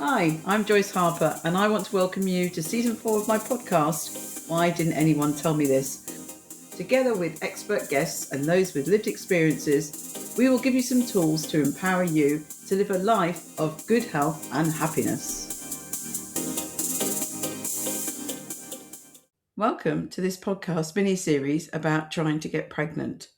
Hi, I'm Joyce Harper, and I want to welcome you to season 4 of my podcast, Why Didn't Anyone Tell Me This? Together with expert guests and those with lived experiences, we will give you some tools to empower you to live a life of good health and happiness. Welcome to this podcast mini-series about trying to get pregnant.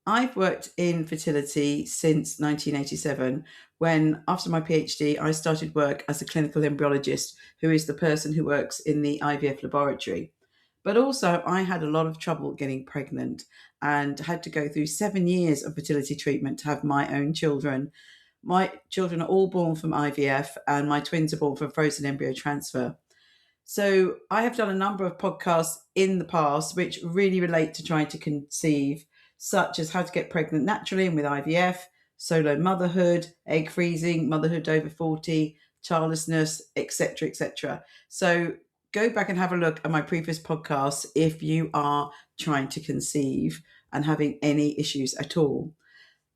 I've worked in fertility since 1987 when, after my PhD, I started work as a clinical embryologist, who is the person who works in the IVF laboratory. But also, I had a lot of trouble getting pregnant and had to go through 7 years of fertility treatment to have my own children. My children are all born from IVF, and my twins are born from frozen embryo transfer. So I have done a number of podcasts in the past which really relate to trying to conceive, such as how to get pregnant naturally and with IVF, solo motherhood, egg freezing, motherhood over 40, childlessness, etc., etc. So go back and have a look at my previous podcasts if you are trying to conceive and having any issues at all.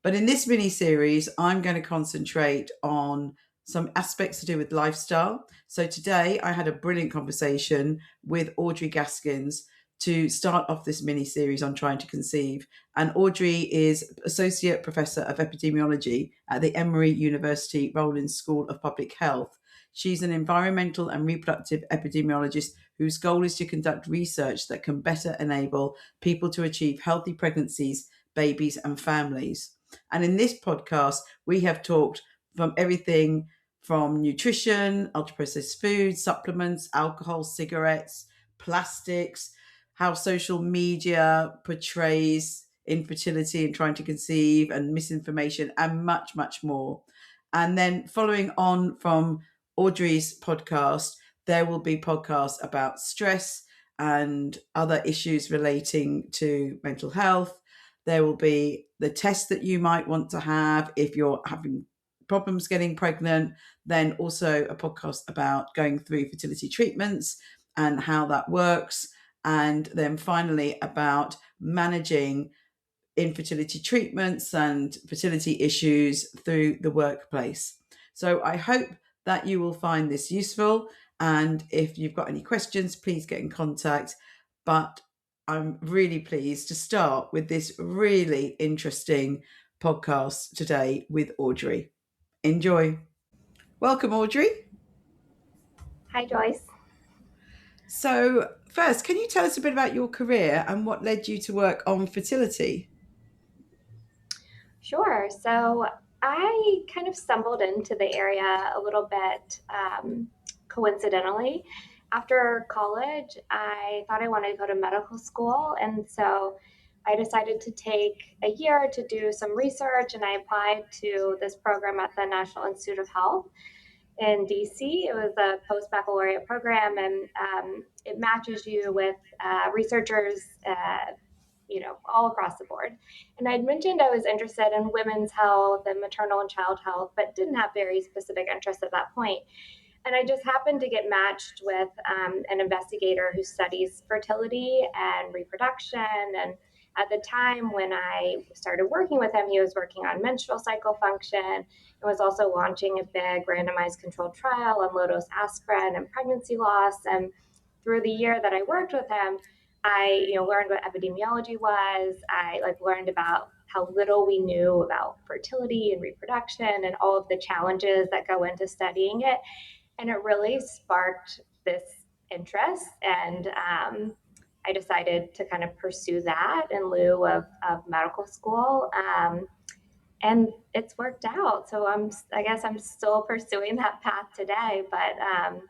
But in this mini series, I'm going to concentrate on some aspects to do with lifestyle. So today I had a brilliant conversation with Audrey Gaskins to start off this mini series on trying to conceive. And Audrey is Associate Professor of Epidemiology at the Emory University Rollins School of Public Health. She's an environmental and reproductive epidemiologist whose goal is to conduct research that can better enable people to achieve healthy pregnancies, babies, and families. And in this podcast, we have talked from everything from nutrition, ultra-processed foods, supplements, alcohol, cigarettes, plastics, how social media portrays infertility and trying to conceive and misinformation, and much, much more. And then following on from Audrey's podcast, there will be podcasts about stress and other issues relating to mental health. There will be the test that you might want to have if you're having problems getting pregnant, then also a podcast about going through fertility treatments and how that works. And then finally about managing infertility treatments and fertility issues through the workplace. So I hope that you will find this useful. And if you've got any questions, please get in contact. But I'm really pleased to start with this really interesting podcast today with Audrey. Enjoy. Welcome, Audrey. Hi, Joyce. So, first, can you tell us a bit about your career and what led you to work on fertility? Sure. So I kind of stumbled into the area a little bit coincidentally. After college, I thought I wanted to go to medical school. And so I decided to take a year to do some research, and I applied to this program at the National Institute of Health in DC. It was a post baccalaureate program, and it matches you with researchers all across the board. And I'd mentioned I was interested in women's health and maternal and child health, but didn't have very specific interests at that point. And I just happened to get matched with an investigator who studies fertility and reproduction. And at the time when I started working with him, he was working on menstrual cycle function and was also launching a big randomized controlled trial on low-dose aspirin and pregnancy loss. And through the year that I worked with him, I learned what epidemiology was. I learned about how little we knew about fertility and reproduction and all of the challenges that go into studying it. And it really sparked this interest. And I decided to kind of pursue that in lieu of medical school. And it's worked out. So I guess I'm still pursuing that path today. But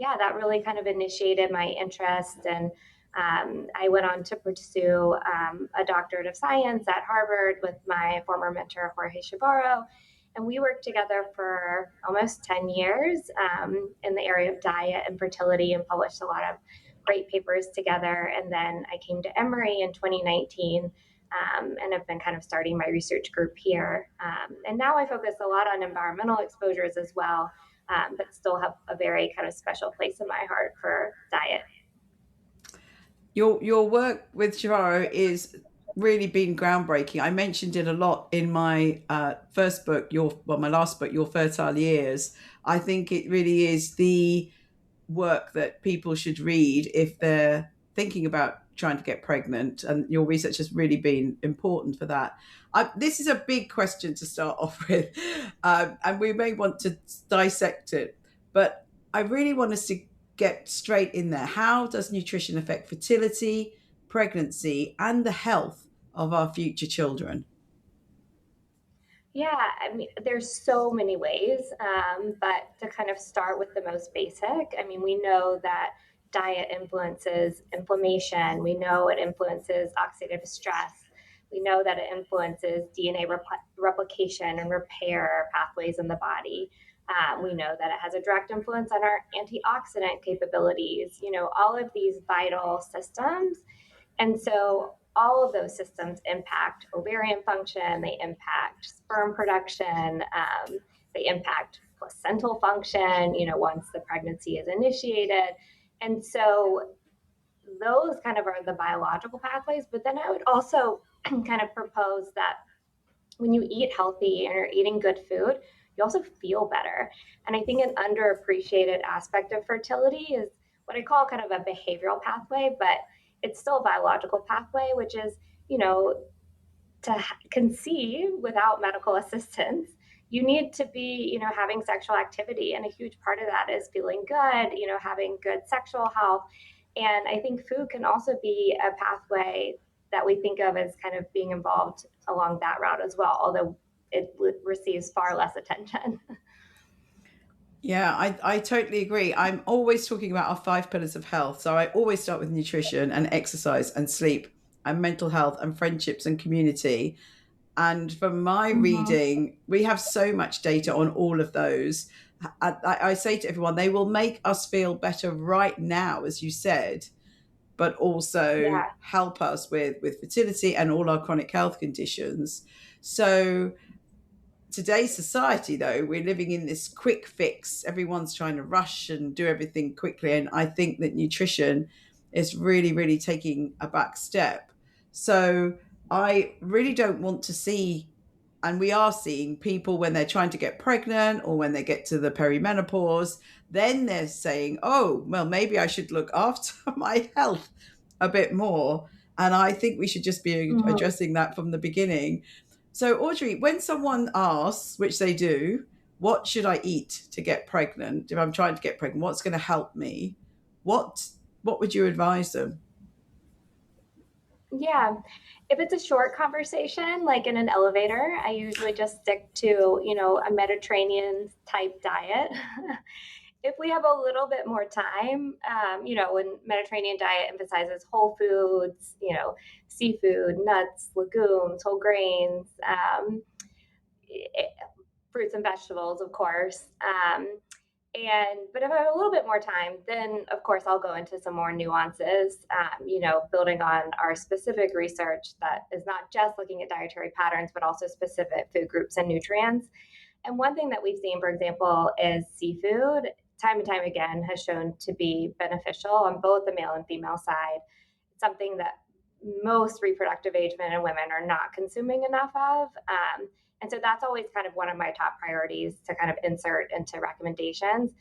yeah, that really kind of initiated my interest. And I went on to pursue a doctorate of science at Harvard with my former mentor, Jorge Chavarro. And we worked together for almost 10 years in the area of diet and fertility and published a lot of great papers together. And then I came to Emory in 2019 and have been kind of starting my research group here. And now I focus a lot on environmental exposures as well, but still have a very kind of special place in my heart for diet. Your work with Chavarro is really been groundbreaking. I mentioned it a lot in my first book, my last book, Your Fertile Years. I think it really is the work that people should read if they're thinking about trying to get pregnant, and your research has really been important for that. This is a big question to start off with, and we may want to dissect it, but I really want us to get straight in there. How does nutrition affect fertility, pregnancy, and the health of our future children? Yeah, I mean, there's so many ways, but to kind of start with the most basic, I mean, we know that diet influences inflammation. We know it influences oxidative stress. We know that it influences DNA replication and repair pathways in the body. We know that it has a direct influence on our antioxidant capabilities. You know, all of these vital systems, and so all of those systems impact ovarian function, they impact sperm production, they impact placental function, you know, once the pregnancy is initiated. And so those kind of are the biological pathways. But then I would also kind of propose that when you eat healthy and you're eating good food, you also feel better. And I think an underappreciated aspect of fertility is what I call kind of a behavioral pathway, but it's still a biological pathway, which is, you know, to conceive without medical assistance, you need to be, you know, having sexual activity. And a huge part of that is feeling good, you know, having good sexual health. And I think food can also be a pathway that we think of as kind of being involved along that route as well, although it receives far less attention. Yeah, I totally agree. I'm always talking about our 5 pillars of health. So I always start with nutrition and exercise and sleep and mental health and friendships and community. And from my Mm-hmm. reading, we have so much data on all of those. I say to everyone, they will make us feel better right now, as you said, but also Yeah. help us with fertility and all our chronic health conditions. So today's society, though, we're living in this quick fix. Everyone's trying to rush and do everything quickly. And I think that nutrition is really, really taking a back step. So I really don't want to see, and we are seeing people when they're trying to get pregnant or when they get to the perimenopause, then they're saying, oh, well, maybe I should look after my health a bit more. And I think we should just be Mm-hmm. addressing that from the beginning. So, Audrey, when someone asks, which they do, what should I eat to get pregnant? If I'm trying to get pregnant, what's going to help me? What what would you advise them? Yeah. If it's a short conversation, like in an elevator, I usually just stick to, you know, a Mediterranean type diet. If we have a little bit more time, you know, when Mediterranean diet emphasizes whole foods, you know, seafood, nuts, legumes, whole grains, fruits and vegetables, of course. But if I have a little bit more time, then of course I'll go into some more nuances, you know, building on our specific research that is not just looking at dietary patterns, but also specific food groups and nutrients. And one thing that we've seen, for example, is seafood, time and time again, has shown to be beneficial on both the male and female side. It's something that most reproductive age men and women are not consuming enough of. And so that's always kind of one of my top priorities to kind of insert into recommendations.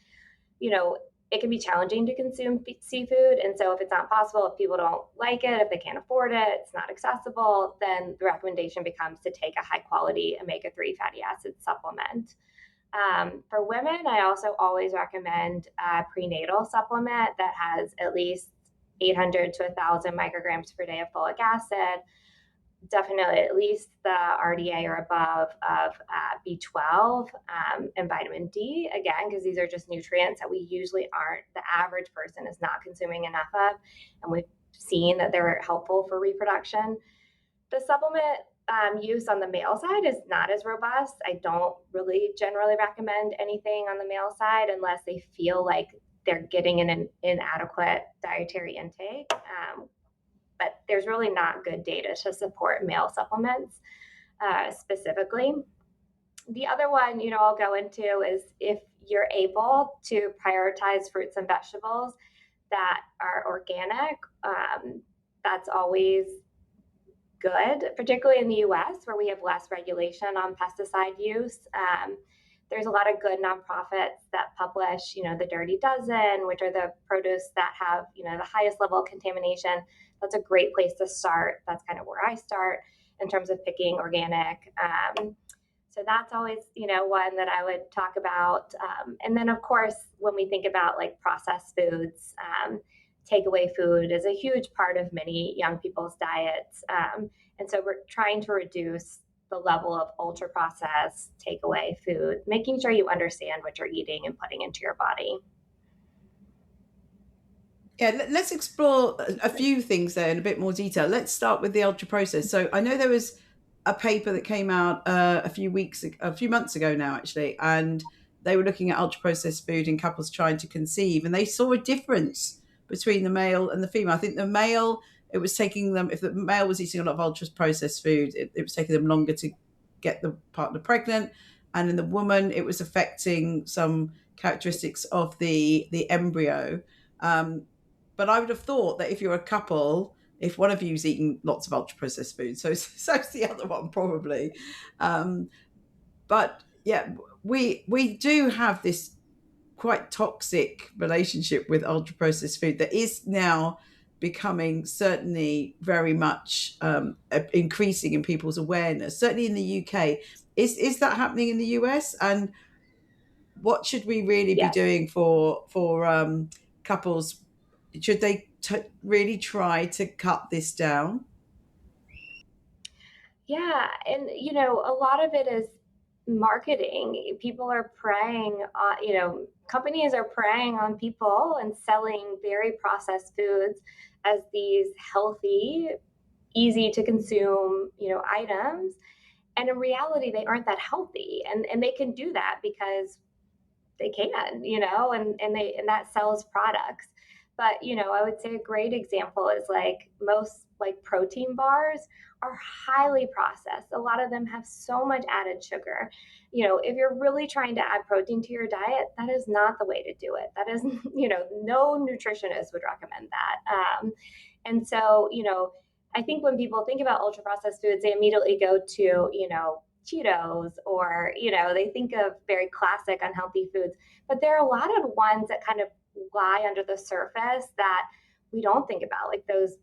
You know, it can be challenging to consume seafood. And so if it's not possible, if people don't like it, if they can't afford it, it's not accessible, then the recommendation becomes to take a high quality omega-3 fatty acid supplement. For women, I also always recommend a prenatal supplement that has at least 800 to 1,000 micrograms per day of folic acid, definitely at least the RDA or above of B12 and vitamin D, again, because these are just nutrients that we usually aren't, the average person is not consuming enough of. And we've seen that they're helpful for reproduction. The supplement use on the male side is not as robust. I don't really generally recommend anything on the male side unless they feel like they're getting an inadequate dietary intake. But there's really not good data to support male supplements specifically. The other one, you know, I'll go into is if you're able to prioritize fruits and vegetables that are organic, that's always good, particularly in the US where we have less regulation on pesticide use. There's a lot of good nonprofits that publish, the Dirty Dozen, which are the produce that have, the highest level of contamination. That's a great place to start. That's kind of where I start in terms of picking organic. So that's always, one that I would talk about. And then, of course, when we think about like processed foods, takeaway food is a huge part of many young people's diets. And so we're trying to reduce the level of ultra processed takeaway food, making sure you understand what you're eating and putting into your body. Yeah, let's explore a few things there in a bit more detail. Let's start with the ultra processed. So I know there was a paper that came out a few months ago now, actually, and they were looking at ultra processed food in couples trying to conceive, and they saw a difference between the male and the female. I think the male, it was taking them, if the male was eating a lot of ultra processed food, it was taking them longer to get the partner pregnant, and in the woman, it was affecting some characteristics of the embryo. But I would have thought that if you're a couple, if one of you's eating lots of ultra processed food, so's the other one probably. But yeah, we do have this quite toxic relationship with ultra processed food that is now becoming certainly very much increasing in people's awareness. Certainly in the UK, is that happening in the US? And what should we really be Yes. doing for couples? Should they really try to cut this down? Yeah, and a lot of it is marketing. People are preying on, companies are preying on people and selling very processed foods as these healthy, easy to consume, items. And in reality, they aren't that healthy. And they can do that because they can, and that sells products. But, I would say a great example is like most like protein bars are highly processed. A lot of them have so much added sugar. If you're really trying to add protein to your diet, that is not the way to do it. That is, no nutritionist would recommend that. And so, I think when people think about ultra processed foods, they immediately go to, Cheetos, or they think of very classic unhealthy foods, but there are a lot of ones that kind of lie under the surface that we don't think about, like those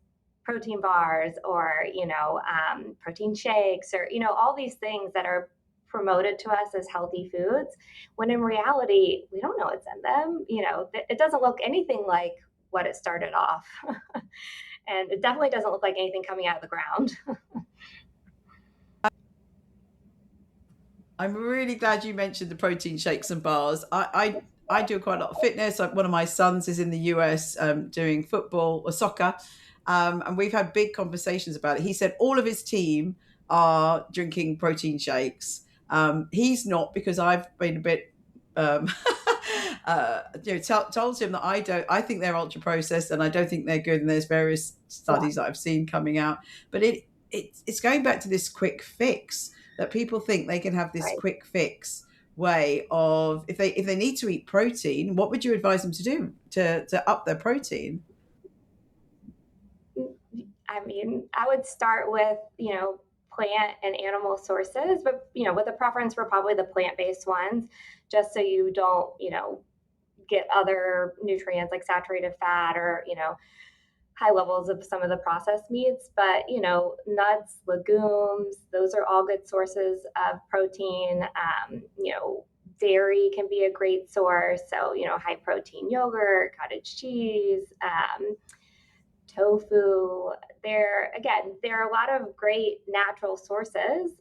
protein bars, or protein shakes, or all these things that are promoted to us as healthy foods, when in reality we don't know what's in them. It doesn't look anything like what it started off. And it definitely doesn't look like anything coming out of the ground. I'm really glad you mentioned the protein shakes and bars. I do quite a lot of fitness. One of my sons is in the US doing football or soccer, and we've had big conversations about it. He said all of his team are drinking protein shakes. He's not, because I've been a bit told him that I don't. I think they're ultra processed, and I don't think they're good. And there's various studies that I've seen coming out, but it's going back to this quick fix, that people think they can have this Right. quick fix way of, if they need to eat protein, what would you advise them to do to up their protein? I mean, I would start with, plant and animal sources, but, with a preference for probably the plant-based ones, just so you don't, get other nutrients like saturated fat, or, high levels of some of the processed meats. But, nuts, legumes, those are all good sources of protein. Dairy can be a great source. So, high protein yogurt, cottage cheese, tofu. There are a lot of great natural sources.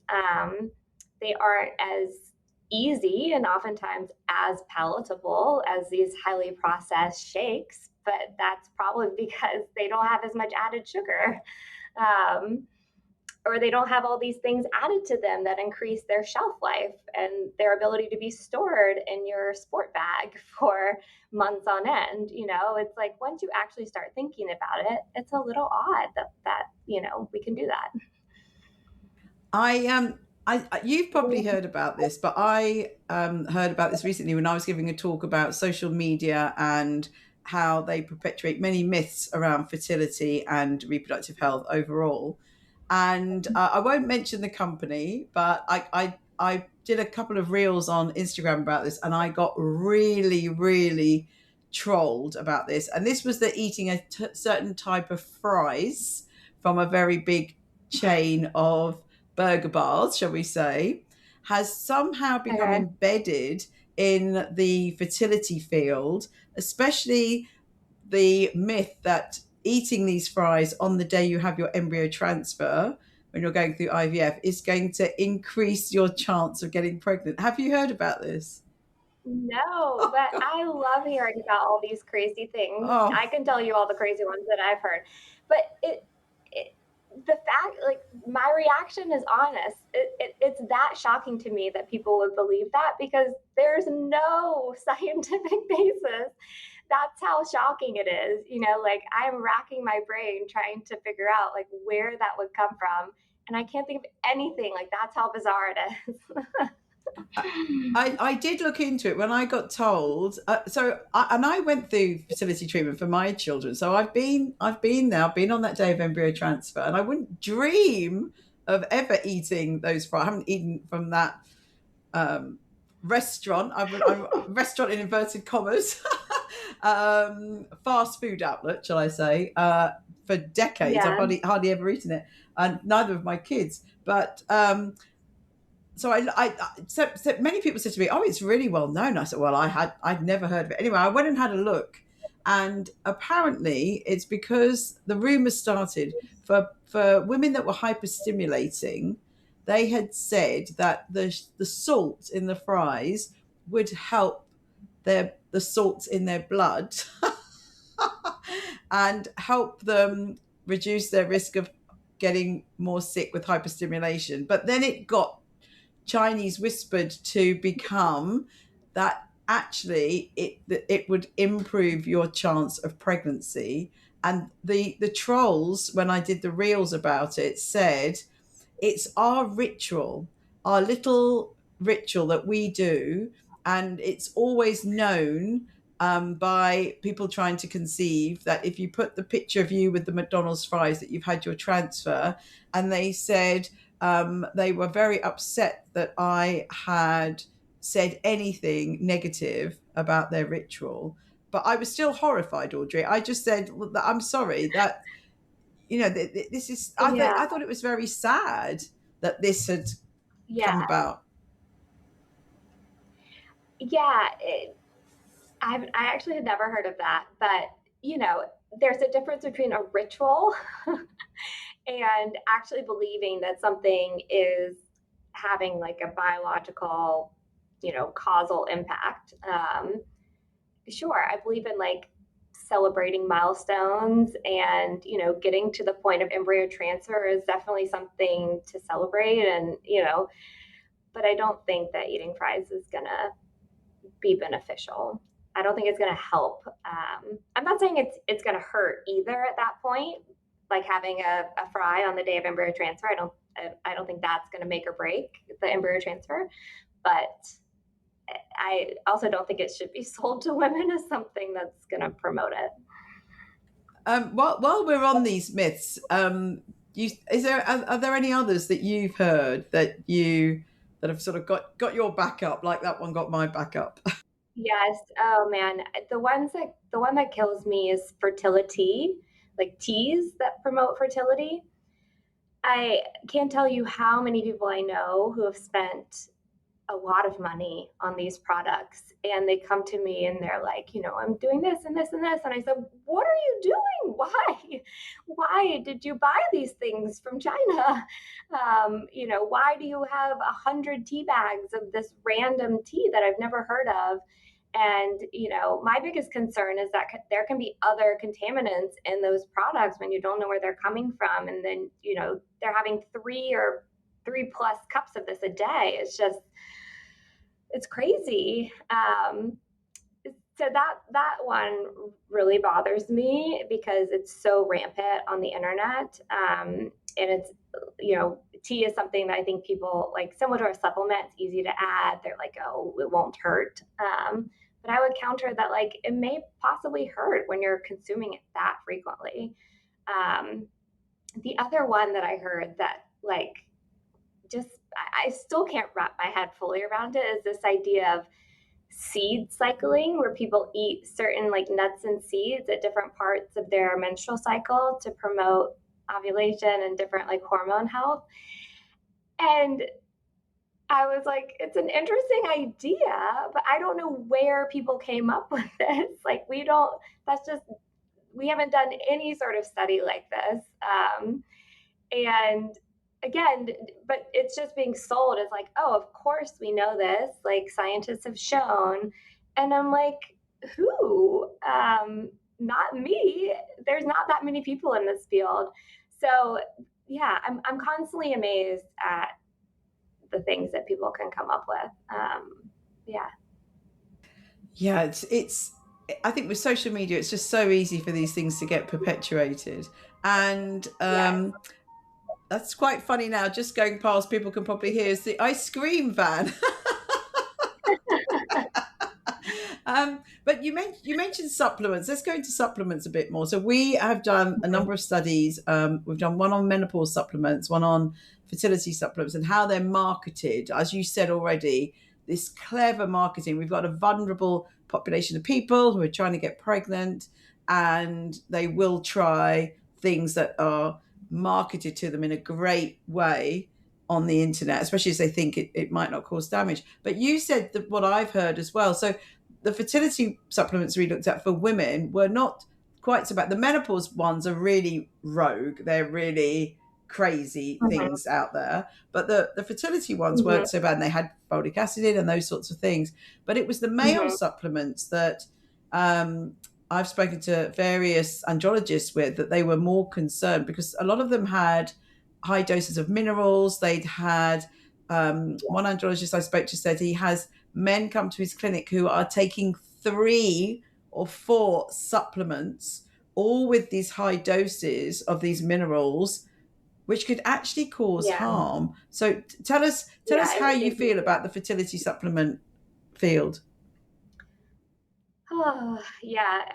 They aren't as easy and oftentimes as palatable as these highly processed shakes, but that's probably because they don't have as much added sugar. Or they don't have all these things added to them that increase their shelf life and their ability to be stored in your sport bag for months on end. It's like once you actually start thinking about it, it's a little odd that we can do that. You've probably heard about this, but I heard about this recently when I was giving a talk about social media and how they perpetuate many myths around fertility and reproductive health overall. And I won't mention the company, but I did a couple of reels on Instagram about this, and I got really, really trolled about this. And this was the eating a certain type of fries from a very big chain of burger bars, shall we say, has somehow become Okay. embedded in the fertility field, especially the myth that eating these fries on the day you have your embryo transfer when you're going through IVF is going to increase your chance of getting pregnant. Have you heard about this? No, Oh but God. I love hearing about all these crazy things. Oh, I can tell you all the crazy ones that I've heard. But it the fact, like, my reaction is honest. It's that shocking to me that people would believe that, because there's no scientific basis. That's how shocking it is. Like, I'm racking my brain trying to figure out like where that would come from, and I can't think of anything. Like, that's how bizarre it is. I did look into it when I got told. And I went through fertility treatment for my children. So I've been on that day of embryo transfer, and I wouldn't dream of ever eating those fries. I haven't eaten from that restaurant. I'm restaurant in inverted commas, fast food outlet, shall I say? For decades, I've Yeah, hardly ever eaten it, and neither of my kids. But so many people said to me, "Oh, it's really well known." I said, "Well, I'd never heard of it." Anyway, I went and had a look, and apparently, it's because the rumor started for women that were hyperstimulating. They had said that the salt in the fries would help the salts in their blood and help them reduce their risk of getting more sick with hyperstimulation. But then it got Chinese whispered to become that actually it would improve your chance of pregnancy. And the trolls, when I did the reels about it, said it's our ritual, our little ritual that we do, and it's always known by people trying to conceive that if you put the picture of you with the McDonald's fries that you've had your transfer, and they said they were very upset that I had said anything negative about their ritual. But I was still horrified, Audrey. I just said, well, I'm sorry that this is. yeah, I thought it was very sad that this had come yeah, about. yeah. I actually had never heard of that, but there's a difference between a ritual and actually believing that something is having like a biological, causal impact. Sure, I believe in like celebrating milestones, and getting to the point of embryo transfer is definitely something to celebrate, and but I don't think that eating fries is gonna be beneficial. I don't think it's going to help. I'm not saying it's going to hurt either at that point, like having a fry on the day of embryo transfer. I don't think that's going to make or break the embryo transfer, but I also don't think it should be sold to women as something that's going to promote it. While we're on these myths, are there any others that you've heard that have sort of got your back up, like that one got my back up? Yes. Oh man, the one that kills me is fertility, like teas that promote fertility. I can't tell you how many people I know who have spent a lot of money on these products, and they come to me and they're like, I'm doing this and this and this. And I said, what are you doing? Why did you buy these things from China? Why do you have 100 tea bags of this random tea that I've never heard of? And, my biggest concern is that there can be other contaminants in those products when you don't know where they're coming from. And then, they're having 3 plus cups of this a day. It's crazy. So that one really bothers me because it's so rampant on the internet. And it's, tea is something that I think people like, similar to a supplement. It's easy to add. They're like, oh, it won't hurt. But I would counter that, like, it may possibly hurt when you're consuming it that frequently. Um, The other one that I heard that like just I still can't wrap my head fully around it is this idea of seed cycling where people eat certain like nuts and seeds at different parts of their menstrual cycle to promote ovulation and different like hormone health. And I was like, it's an interesting idea, but I don't know where people came up with this. Like, we don't, that's just, we haven't done any sort of study like this. And again, but it's just being sold as like, oh, of course we know this. Like, scientists have shown. And I'm like, who? Not me. There's not that many people in this field. So, yeah, I'm constantly amazed at the things that people can come up with. Yeah. Yeah, it's I think with social media, it's just so easy for these things to get perpetuated. And Yes. that's quite funny now. Just going past, people can probably hear is the ice cream van. But you mentioned supplements. Let's go into supplements a bit more. So we have done a number of studies. We've done one on menopause supplements, one on fertility supplements, and how they're marketed. As you said already, this clever marketing. We've got a vulnerable population of people who are trying to get pregnant, and they will try things that are marketed to them in a great way on the internet, especially as they think it might not cause damage. But you said that what I've heard as well. So the fertility supplements we looked at for women were not quite so bad. The menopause ones are really rogue. They're really crazy Mm-hmm. things out there. But the fertility ones Mm-hmm. weren't so bad. And they had folic acid in and those sorts of things. But it was the male Mm-hmm. supplements that I've spoken to various andrologists with that they were more concerned because a lot of them had high doses of minerals. They'd had one andrologist I spoke to said he has men come to his clinic who are taking 3 or 4 supplements, all with these high doses of these minerals, which could actually cause Yeah. harm. So tell us Yeah. how you They do. feel about the fertility supplement field. Oh, yeah.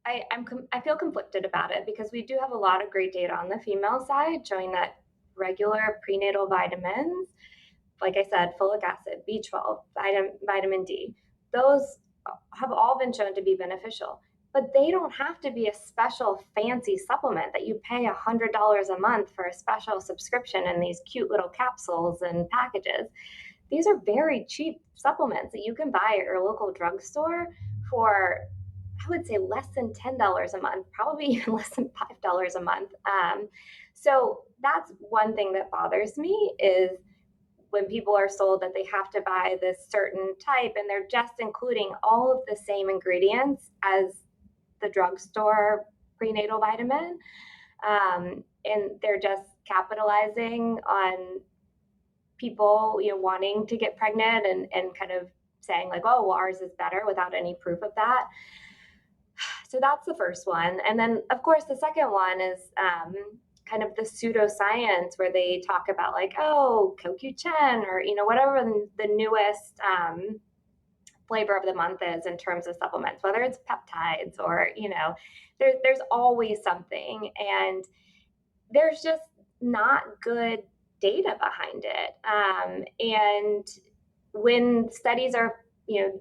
I feel conflicted about it because we do have a lot of great data on the female side showing that regular prenatal vitamins, like I said, folic acid, B12, vitamin D, those have all been shown to be beneficial. But they don't have to be a special fancy supplement that you pay $100 a month for a special subscription in these cute little capsules and packages. These are very cheap supplements that you can buy at your local drugstore for, I would say, less than $10 a month, probably even less than $5 a month. So that's one thing that bothers me is when people are sold that they have to buy this certain type and they're just including all of the same ingredients as the drugstore prenatal vitamin. And they're just capitalizing on people, wanting to get pregnant and kind of saying like, oh, well, ours is better without any proof of that. So that's the first one. And then, of course, the second one is kind of the pseudoscience where they talk about like, oh, CoQ10 or, whatever the newest flavor of the month is in terms of supplements, whether it's peptides or, there's always something. And there's just not good data behind it. And when studies are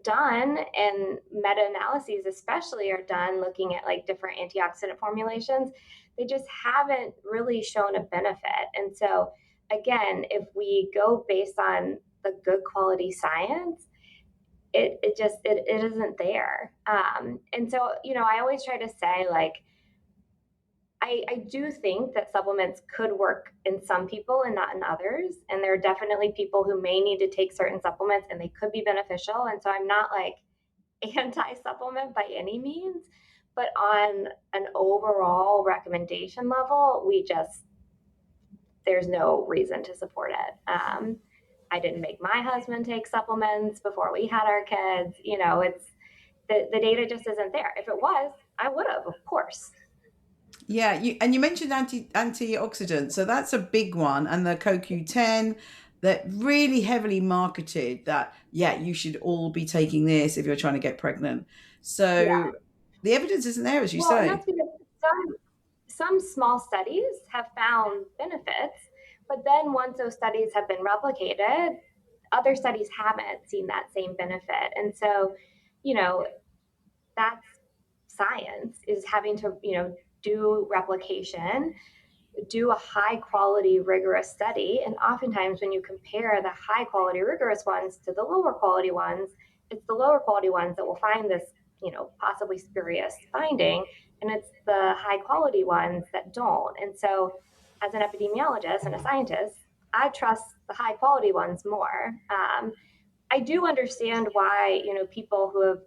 done and meta-analyses especially are done looking at like different antioxidant formulations, they just haven't really shown a benefit. And so again, if we go based on the good quality science, it isn't there. And so I always try to say like I do think that supplements could work in some people and not in others. And there are definitely people who may need to take certain supplements and they could be beneficial. And so I'm not like anti supplement by any means, but on an overall recommendation level, there's no reason to support it. I didn't make my husband take supplements before we had our kids. It's the data just isn't there. If it was, I would have, of course. Yeah, you mentioned antioxidants, so that's a big one, and the CoQ10 that really heavily marketed that. Yeah, you should all be taking this if you're trying to get pregnant. Yeah. So the evidence isn't there, as you Well, and that's say. because some small studies have found benefits, but then once those studies have been replicated, other studies haven't seen that same benefit. And so, that's science, is having to, do replication, do a high quality, rigorous study. And oftentimes, when you compare the high quality, rigorous ones to the lower quality ones, it's the lower quality ones that will find this, possibly spurious finding. And it's the high quality ones that don't. And so, as an epidemiologist and a scientist, I trust the high quality ones more. I do understand why, people who have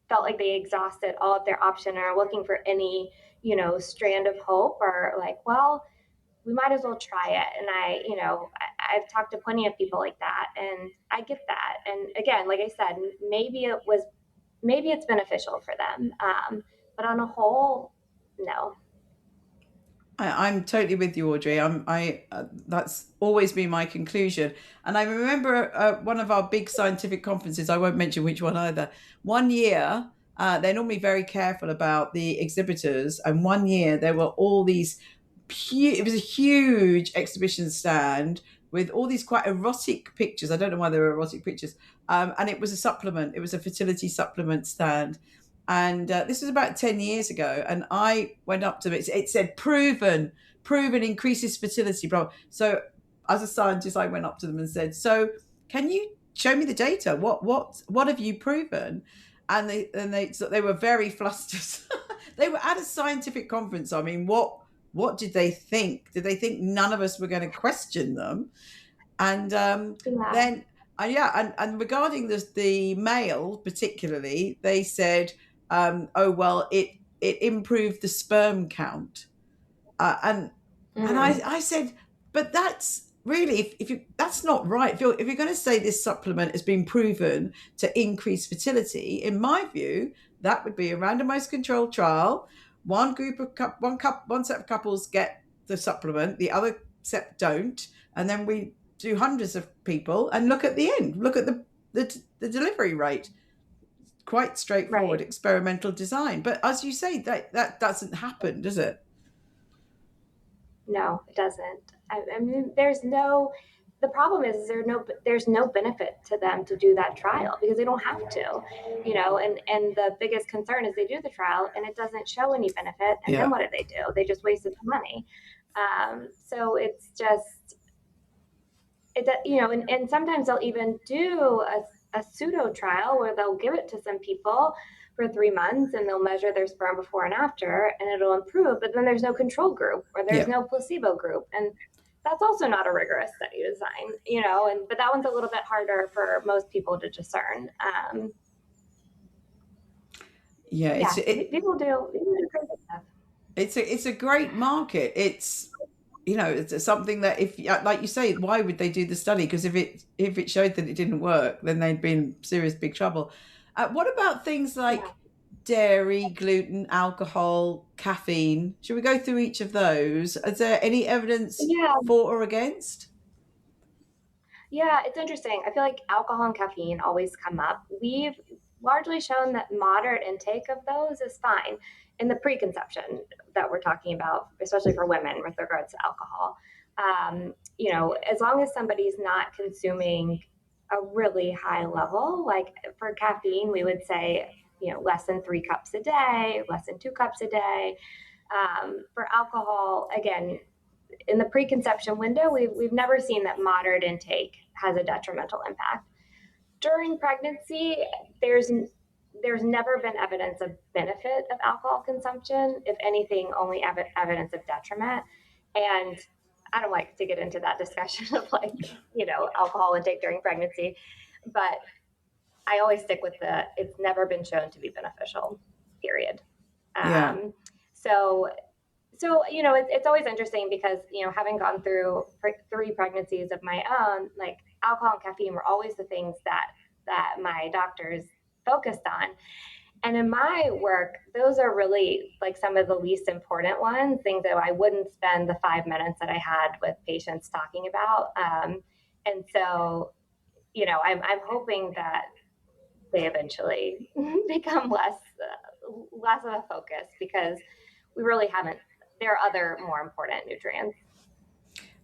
felt like they exhausted all of their options and are looking for any, strand of hope are like, well, we might as well try it. And I've talked to plenty of people like that, and I get that. And again, like I said, maybe it's beneficial for them. But on a whole, no. I'm totally with you, Audrey. That's always been my conclusion. And I remember one of our big scientific conferences. I won't mention which one either. One year, they're normally very careful about the exhibitors, and one year there were all these. It was a huge exhibition stand with all these quite erotic pictures. I don't know why they were erotic pictures. And it was a supplement. It was a fertility supplement stand. And this was about 10 years ago. And I went up to them. It said, proven increases fertility. Blah. So as a scientist, I went up to them and said, so can you show me the data? What have you proven? And they were very flustered. They were at a scientific conference. I mean, what did they think? Did they think none of us were going to question them? And Yeah. then, and regarding the male particularly, they said, "Oh well, it improved the sperm count," and Mm. I said, "But that's really if you that's not right. If you're going to say this supplement has been proven to increase fertility, in my view, that would be a randomized controlled trial. One set of couples get the supplement, the other set don't, and then we do hundreds of people and look at the end. Look at the delivery rate. Quite straightforward Right. experimental design. But as you say, that doesn't happen, does it? No, it doesn't. I mean, the problem is there's no benefit to them to do that trial because they don't have to, and the biggest concern is they do the trial and it doesn't show any benefit. And then Yeah. what do? They just wasted the money. So it's just, and sometimes they'll even do a pseudo trial where they'll give it to some people for 3 months and they'll measure their sperm before and after and it'll improve, but then there's no control group or there's Yeah. no placebo group. And that's also not a rigorous study design, but that one's a little bit harder for most people to discern. Yeah. Yeah, people do crazy stuff. It's a great market. It's something that, if like you say, why would they do the study? Because if it showed that it didn't work, then they'd be in serious big trouble. What about things Yeah. like dairy, gluten, alcohol, caffeine? Should we go through each of those? Is there any evidence Yeah. for or against? Yeah, it's interesting. I feel like alcohol and caffeine always come up. We've largely shown that moderate intake of those is fine in the preconception that we're talking about, especially for women with regards to alcohol. As long as somebody's not consuming a really high level, like for caffeine, we would say, less than 3 cups a day, less than 2 cups a day. For alcohol, again, in the preconception window, we've never seen that moderate intake has a detrimental impact. During pregnancy, there's never been evidence of benefit of alcohol consumption. If anything, only evidence of detriment. And I don't like to get into that discussion of alcohol intake during pregnancy, but I always stick with it's never been shown to be beneficial, period. Yeah. So it's always interesting because having gone through 3 pregnancies of my own, like alcohol and caffeine were always the things that my doctors focused on. And in my work, those are really like some of the least important ones, things that I wouldn't spend the 5 minutes that I had with patients talking about. And so, I'm hoping that they eventually become less of a focus because we really haven't there are other more important nutrients.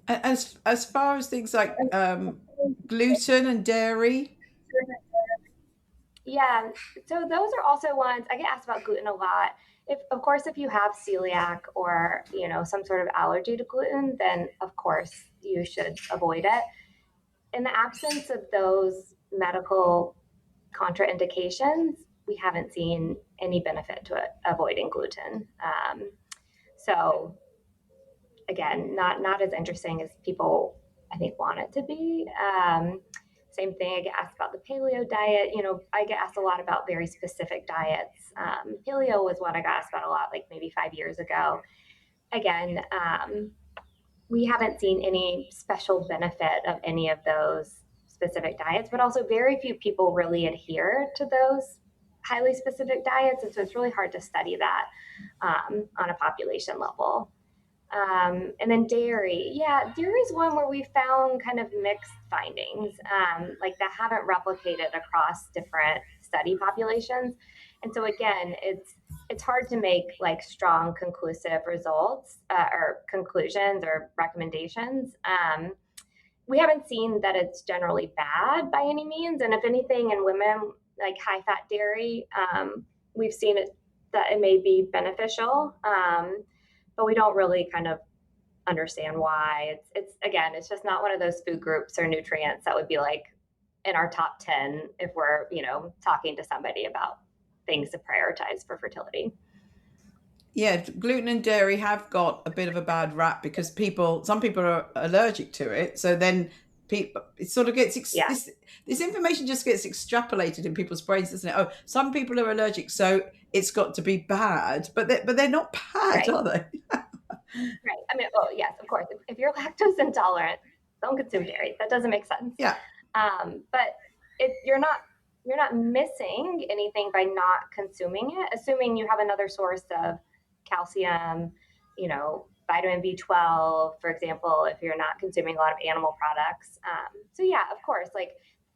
As far as things like gluten and dairy. Yeah, so those are also ones I get asked about gluten a lot. If of course if you have celiac or some sort of allergy to gluten, then of course you should avoid it. In the absence of those medical contraindications, we haven't seen any benefit to avoiding gluten. So again, not as interesting as people I think want it to be. Same thing, I get asked about the paleo diet. I get asked a lot about very specific diets. Paleo was what I got asked about a lot, like maybe 5 years ago. Again, we haven't seen any special benefit of any of those specific diets, but also very few people really adhere to those highly specific diets. And so it's really hard to study that on a population level. And then dairy. Yeah, dairy is one where we found kind of mixed findings, like that haven't replicated across different study populations. And so again, it's hard to make like strong conclusive results or conclusions or recommendations. We haven't seen that it's generally bad by any means. And if anything, in women, like high fat dairy, we've seen it that it may be beneficial. But we don't really kind of understand why. It's just not one of those food groups or nutrients that would be like in our top 10 if we're talking to somebody about things to prioritize for fertility. Yeah, gluten and dairy have got a bit of a bad rap because some people are allergic to it. So then people, it sort of gets Yeah. this information just gets extrapolated in people's brains, doesn't it? Oh, some people are allergic, so it's got to be bad, but they're not bad, Right. are they? Right. I mean, yes, of course. If you're lactose intolerant, don't consume dairy. That doesn't make sense. Yeah. But you're not missing anything by not consuming it, assuming you have another source of calcium, vitamin B12, for example, if you're not consuming a lot of animal products. So yeah, of course, like,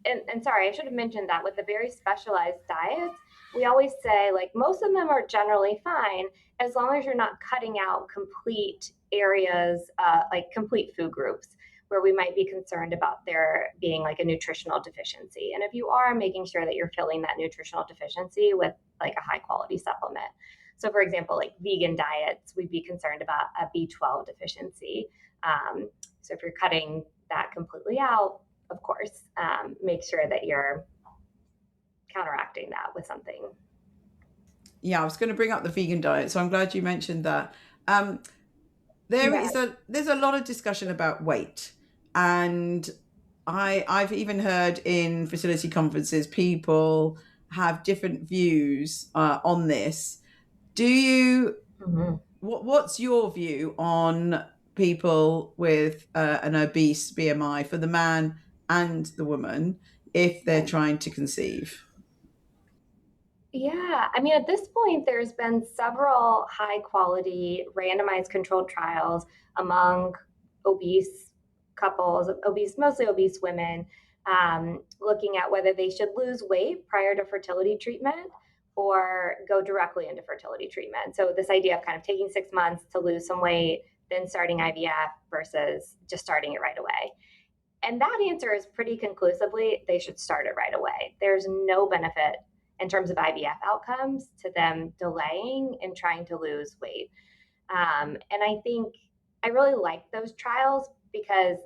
and sorry, I should have mentioned that with the very specialized diets, we always say like most of them are generally fine as long as you're not cutting out complete areas, like complete food groups where we might be concerned about there being like a nutritional deficiency. And if you are, making sure that you're filling that nutritional deficiency with like a high quality supplement. So for example, like vegan diets, we'd be concerned about a B12 deficiency. So if you're cutting that completely out, of course, make sure that you're counteracting that with something. Yeah, I was going to bring up the vegan diet, so I'm glad you mentioned that. There's a lot of discussion about weight, and I've even heard in fertility conferences people have different views on this. Do you? Mm-hmm. What's your view on people with an obese BMI for the man and the woman if they're trying to conceive? Yeah, I mean, at this point, there's been several high quality randomized controlled trials among obese couples, mostly obese women, looking at whether they should lose weight prior to fertility treatment or go directly into fertility treatment. So, this idea of kind of taking 6 months to lose some weight, then starting IVF versus just starting it right away. And that answer is pretty conclusively they should start it right away. There's no benefit in terms of IVF outcomes to them delaying and trying to lose weight. And I think I really like those trials because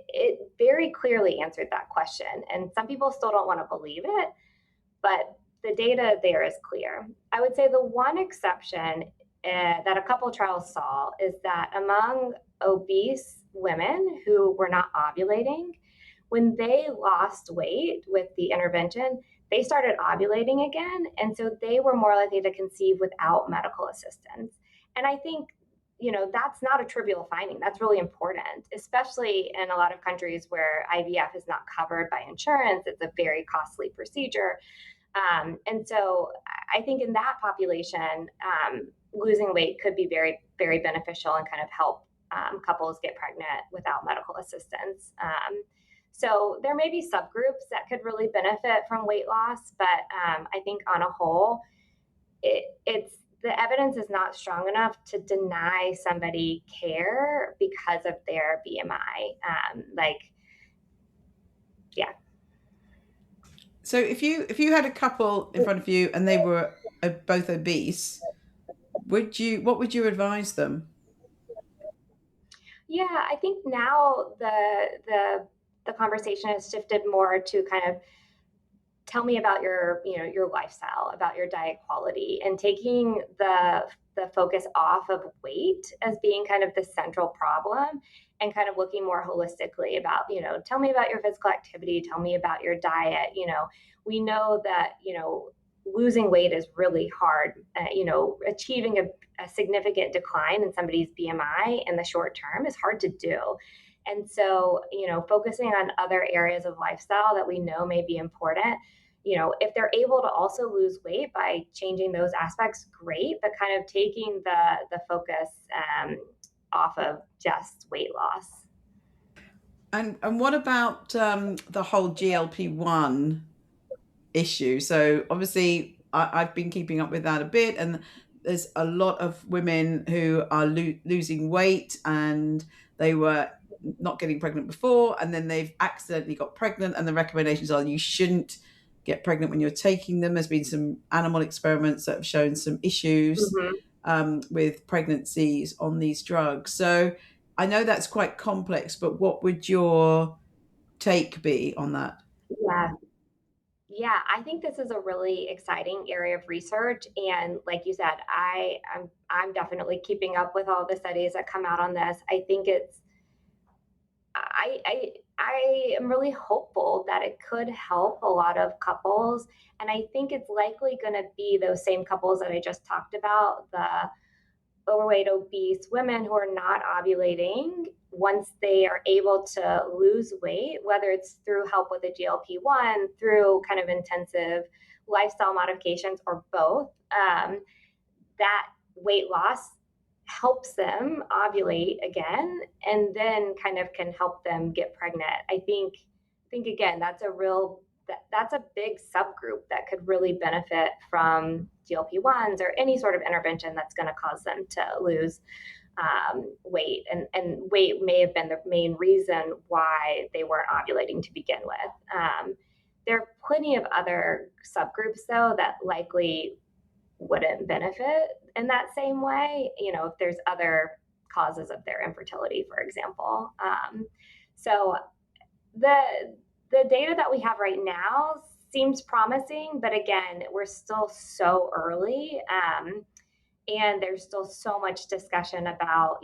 it very clearly answered that question. And some people still don't want to believe it, but the data there is clear. I would say the one exception that a couple of trials saw is that among obese women who were not ovulating, when they lost weight with the intervention, they started ovulating again. And so they were more likely to conceive without medical assistance. And I think, that's not a trivial finding. That's really important, especially in a lot of countries where IVF is not covered by insurance. It's a very costly procedure. And so I think in that population, losing weight could be very, very beneficial and kind of help couples get pregnant without medical assistance. So there may be subgroups that could really benefit from weight loss, but I think on a whole, it's the evidence is not strong enough to deny somebody care because of their BMI. Yeah. So if you had a couple in front of you and they were both obese, what would you advise them? Yeah, I think now the conversation has shifted more to kind of tell me about your lifestyle, about your diet quality, and taking the focus off of weight as being kind of the central problem, and kind of looking more holistically about, tell me about your physical activity, tell me about your diet. We know that, losing weight is really hard. Achieving a significant decline in somebody's BMI in the short term is hard to do. And so, focusing on other areas of lifestyle that we know may be important, if they're able to also lose weight by changing those aspects, great, but kind of taking the focus off of just weight loss. And what about the whole GLP-1 issue? So obviously, I've been keeping up with that a bit, and there's a lot of women who are losing weight, and they were not getting pregnant before, and then they've accidentally got pregnant, and the recommendations are you shouldn't get pregnant when you're taking them. There's been some animal experiments that have shown some issues Mm-hmm. with pregnancies on these drugs. So I know that's quite complex, but what would your take be on that? Yeah. Yeah, I think this is a really exciting area of research, and like you said, I'm definitely keeping up with all the studies that come out on this. I think I am really hopeful that it could help a lot of couples, and I think it's likely going to be those same couples that I just talked about, the overweight, obese women who are not ovulating. Once they are able to lose weight, whether it's through help with a GLP-1, through kind of intensive lifestyle modifications, or both, that weight loss helps them ovulate again, and then kind of can help them get pregnant. I think again, that's a big subgroup that could really benefit from GLP-1s or any sort of intervention that's going to cause them to lose weight. And weight may have been the main reason why they weren't ovulating to begin with. There are plenty of other subgroups, though, that likely wouldn't benefit in that same way, if there's other causes of their infertility, for example. So the data that we have right now seems promising, but again, we're still so early, and there's still so much discussion about,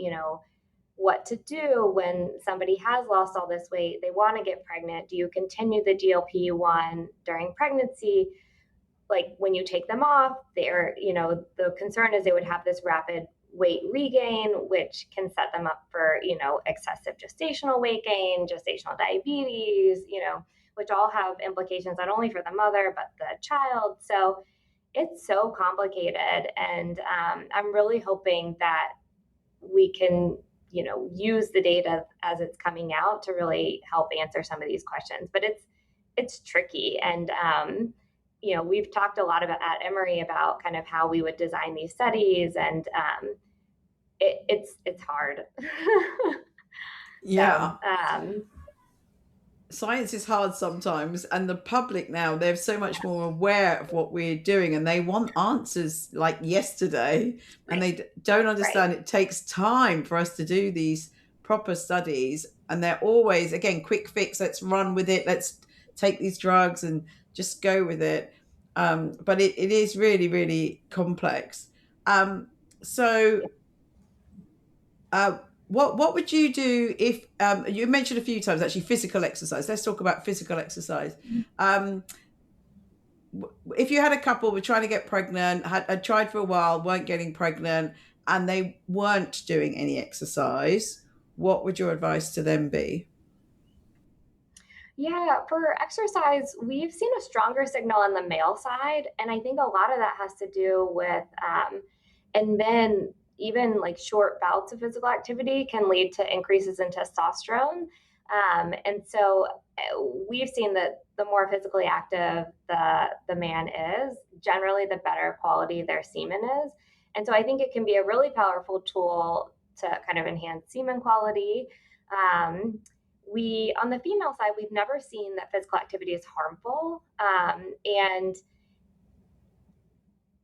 what to do when somebody has lost all this weight, they want to get pregnant. Do you continue the GLP-1 during pregnancy? Like, when you take them off, the concern is they would have this rapid weight regain, which can set them up for, excessive gestational weight gain, gestational diabetes, which all have implications not only for the mother, but the child. So it's so complicated. And I'm really hoping that we can, use the data as it's coming out to really help answer some of these questions. But it's tricky. And, we've talked a lot about at Emory about kind of how we would design these studies, and it's hard. Yeah. So, Science is hard sometimes, and the public now, they're so much more aware of what we're doing, and they want answers like yesterday, and right, they don't right. understand it takes time for us to do these proper studies, and they're always, again, quick fix, let's run with it, let's take these drugs and just go with it. But it is really, really complex. So what would you do if you mentioned a few times actually physical exercise? Let's talk about physical exercise. Um, if you had a couple were trying to get pregnant, had tried for a while, weren't getting pregnant, and they weren't doing any exercise, what would your advice to them be? Yeah, for exercise, we've seen a stronger signal on the male side. And I think a lot of that has to do with, and men, even like short bouts of physical activity can lead to increases in testosterone. And so we've seen that the more physically active the man is, generally the better quality their semen is. And so I think it can be a really powerful tool to kind of enhance semen quality. On the female side, we've never seen that physical activity is harmful. And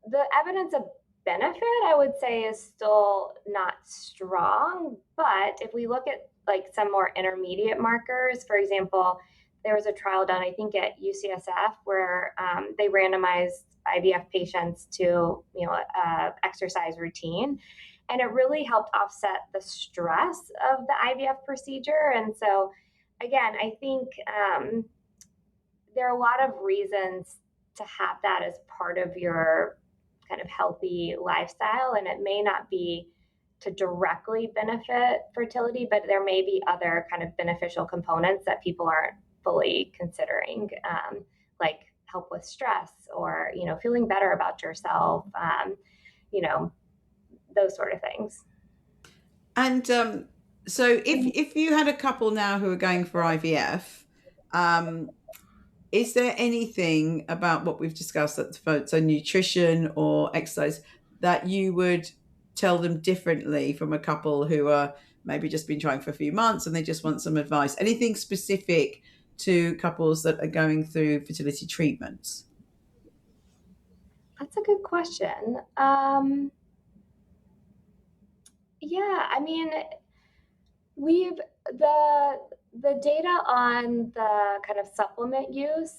the evidence of benefit, I would say, is still not strong. But if we look at like some more intermediate markers, for example, there was a trial done, I think, at UCSF where they randomized IVF patients to, exercise routine, and it really helped offset the stress of the IVF procedure. And so, again, I think there are a lot of reasons to have that as part of your kind of healthy lifestyle, and it may not be to directly benefit fertility, but there may be other kind of beneficial components that people aren't fully considering, like help with stress or feeling better about yourself, you know those sort of things. And so if you had a couple now who are going for IVF, is there anything about what we've discussed, so nutrition or exercise, that you would tell them differently from a couple who are maybe just been trying for a few months and they just want some advice? Anything specific to couples that are going through fertility treatments? That's a good question. Yeah, I mean, we've the data on the kind of supplement use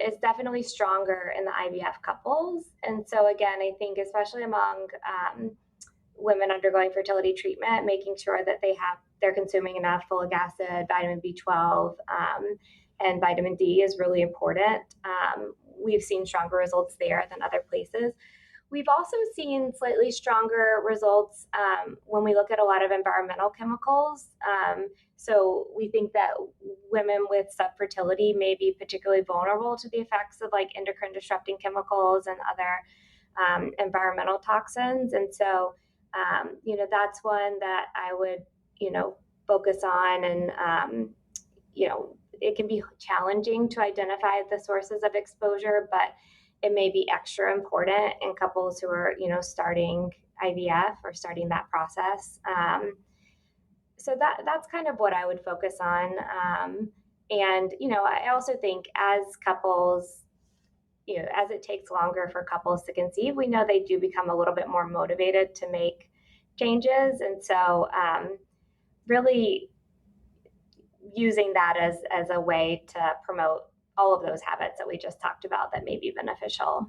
is definitely stronger in the IVF couples, and so again, I think especially among women undergoing fertility treatment, making sure that they're consuming enough folic acid, vitamin B12, and vitamin D is really important. We've seen stronger results there than other places. We've also seen slightly stronger results when we look at a lot of environmental chemicals. So we think that women with subfertility may be particularly vulnerable to the effects of like endocrine disrupting chemicals and other environmental toxins. And so, that's one that I would, focus on. And, it can be challenging to identify the sources of exposure, but it may be extra important in couples who are, starting IVF or starting that process. So that's kind of what I would focus on. And, I also think as couples, as it takes longer for couples to conceive, we know they do become a little bit more motivated to make changes. And so really using that as a way to promote all of those habits that we just talked about that may be beneficial.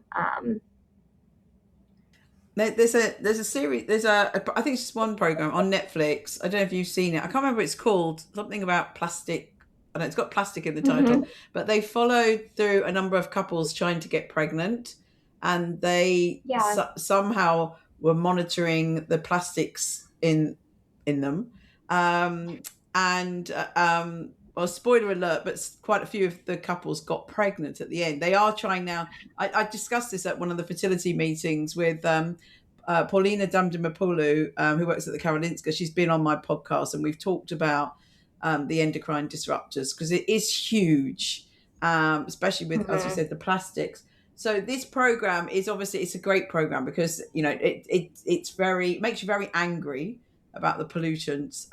There's a series. I think it's just one program on Netflix. I don't know if you've seen it. I can't remember what it's called. Something about plastic. I know it's got plastic in the title, Mm-hmm. but they followed through a number of couples trying to get pregnant, and they Yeah. somehow were monitoring the plastics in them. And well, spoiler alert, but quite a few of the couples got pregnant at the end. They are trying now. I discussed this at one of the fertility meetings with Paulina Damdimapoulou, who works at the Karolinska. She's been on my podcast, and we've talked about the endocrine disruptors because it is huge, especially with, as you Mm-hmm. said, the plastics. So this program is obviously, it's a great program because it makes you very angry about the pollutants.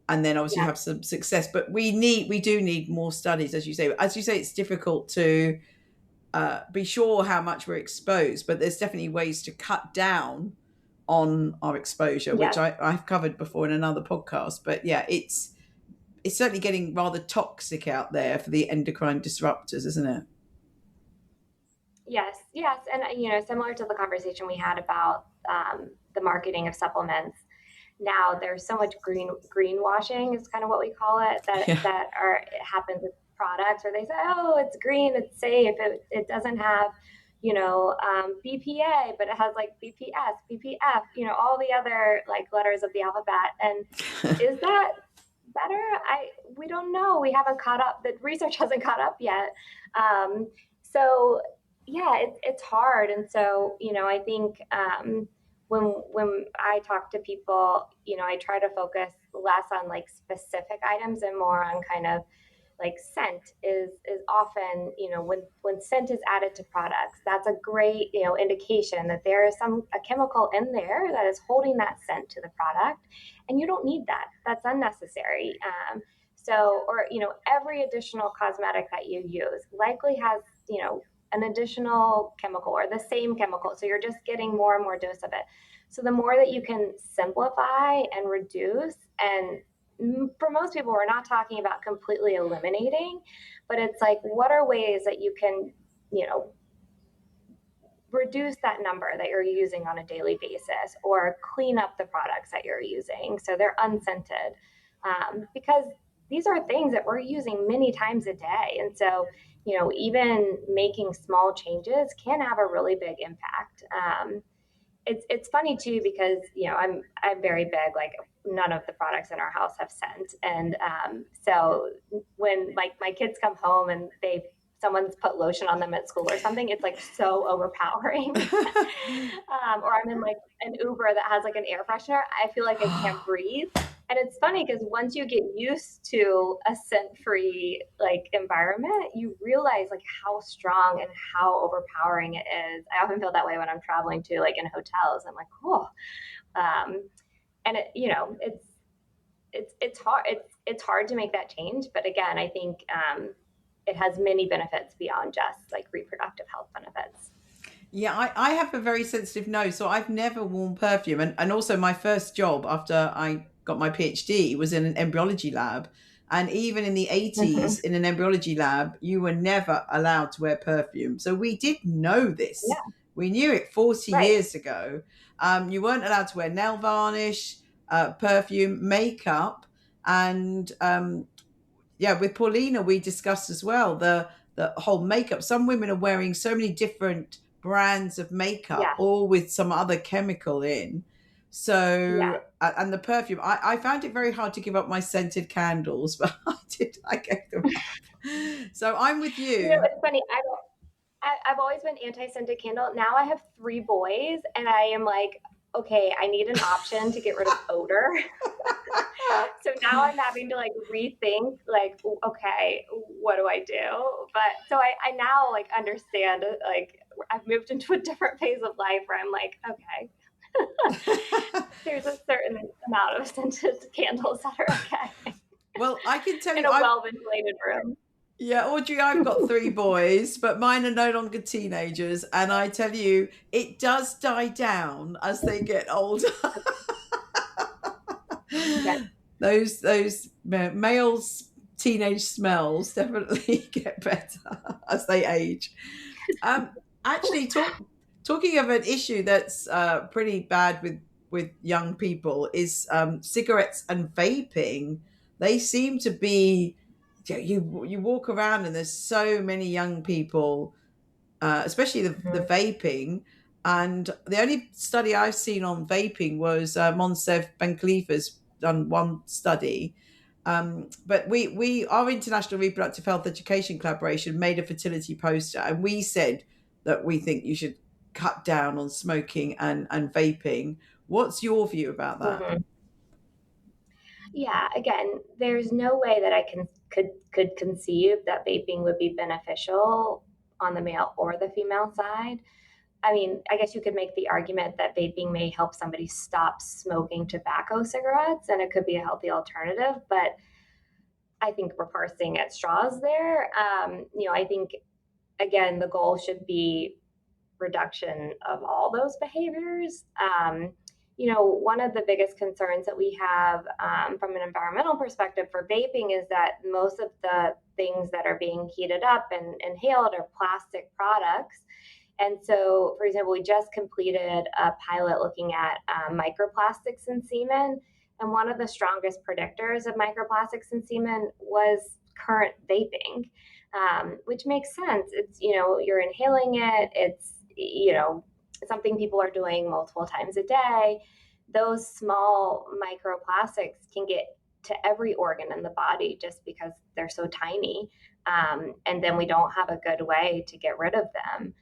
And then obviously you Yeah. have some success, but we do need more studies, as you say. As you say, it's difficult to be sure how much we're exposed, but there's definitely ways to cut down on our exposure, which Yes. I've covered before in another podcast. But yeah, it's certainly getting rather toxic out there for the endocrine disruptors, isn't it? Yes. Yes. And similar to the conversation we had about the marketing of supplements. Now there's so much greenwashing is kind of what we call it Yeah. it happens with products where they say, oh, it's green, it's safe, it doesn't have BPA, but it has like BPS, BPF, all the other like letters of the alphabet. And is that better? We don't know. We haven't caught up. The research hasn't caught up yet. So yeah, it's hard. And so I think when I talk to people, I try to focus less on like specific items and more on kind of like scent is often, when scent is added to products, that's a great, indication that there is a chemical in there that is holding that scent to the product, and you don't need that. That's unnecessary. Or every additional cosmetic that you use likely has, an additional chemical or the same chemical. So you're just getting more and more dose of it. So the more that you can simplify and reduce, and for most people, we're not talking about completely eliminating, but it's like, what are ways that you can, reduce that number that you're using on a daily basis, or clean up the products that you're using so they're unscented, because these are things that we're using many times a day. And so, even making small changes can have a really big impact. It's funny too, because I'm very big, like none of the products in our house have scent, and so when like my kids come home and someone's put lotion on them at school or something, it's like so overpowering. Or I'm in like an Uber that has like an air freshener, I feel like I can't breathe. And it's funny because once you get used to a scent-free like environment, you realize like how strong and how overpowering it is. I often feel that way when I'm traveling to like in hotels. I'm like, oh, and it's hard. It's hard to make that change. But again, I think it has many benefits beyond just like reproductive health benefits. Yeah, I have a very sensitive nose, so I've never worn perfume. And also, my first job after I got my PhD was in an embryology lab. And even in the Mm-hmm. 80s, in an embryology lab, you were never allowed to wear perfume. So we did know this. Yeah, We knew it 40 right. years ago. You weren't allowed to wear nail varnish, perfume, makeup. And yeah, with Paulina, we discussed as well the whole makeup. Some women are wearing so many different brands of makeup, Yeah, all with some other chemical in. yeah. So, and the perfume, I found it very hard to give up my scented candles, but I gave them up. So I'm with you. It's funny. I've always been anti-scented candle. Now I have 3 boys, and I am like, okay, I need an option to get rid of odor. So now I'm having to like rethink, like, okay, what do I do? But so I now like understand, like, I've moved into a different phase of life where I'm like, okay, there's a certain amount of scented candles that are okay Well, I can tell in you, a I've well ventilated room. yeah, Audrey, I've got 3 boys, but mine are no longer teenagers, and I tell you, it does die down as they get older. Yeah. Those males' teenage smells definitely get better as they age. Um, Actually, talking of an issue that's pretty bad with young people is cigarettes and vaping. They seem to be you walk around and there's so many young people, especially the Mhm. vaping. And the only study I've seen on vaping was Monsef Benclifa's done one study. But our International Reproductive Health Education Collaboration made a fertility poster, and we said that we think you should cut down on smoking and vaping. What's your view about that? Mhm. Yeah, again, there's no way that I could conceive that vaping would be beneficial on the male or the female side. I mean, I guess you could make the argument that vaping may help somebody stop smoking tobacco cigarettes and it could be a healthy alternative, but I think we're parsing at straws there. I think again the goal should be reduction of all those behaviors. One of the biggest concerns that we have from an environmental perspective for vaping is that most of the things that are being heated up and inhaled are plastic products. And so, for example, we just completed a pilot looking at microplastics in semen. And one of the strongest predictors of microplastics in semen was current vaping, which makes sense. It's, you're inhaling it, it's, something people are doing multiple times a day. Those small microplastics can get to every organ in the body just because they're so tiny. And then we don't have a good way to get rid of them.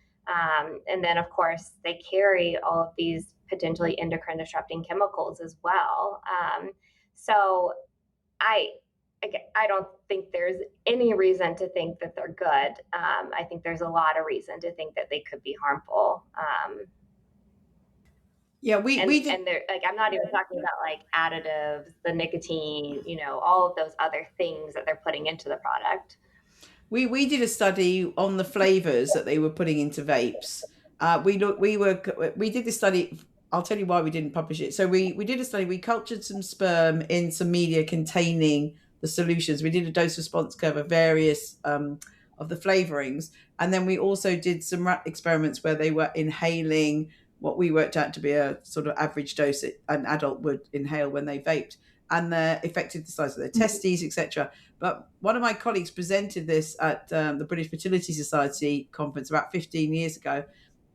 And then, of course, they carry all of these potentially endocrine disrupting chemicals as well. So, I I don't think there's any reason to think that they're good. I think there's a lot of reason to think that they could be harmful. Yeah, we did. And they're like, I'm not even talking about like additives, the nicotine, all of those other things that they're putting into the product. We did a study on the flavors that they were putting into vapes. We did this study. I'll tell you why we didn't publish it. So we did a study. We cultured some sperm in some media containing the solutions. We did a dose response curve of various of the flavorings, and then we also did some rat experiments where they were inhaling what we worked out to be a sort of average dose that an adult would inhale when they vaped, and the affected the size of their testes, etc. But one of my colleagues presented this at the British Fertility Society conference about 15 years ago,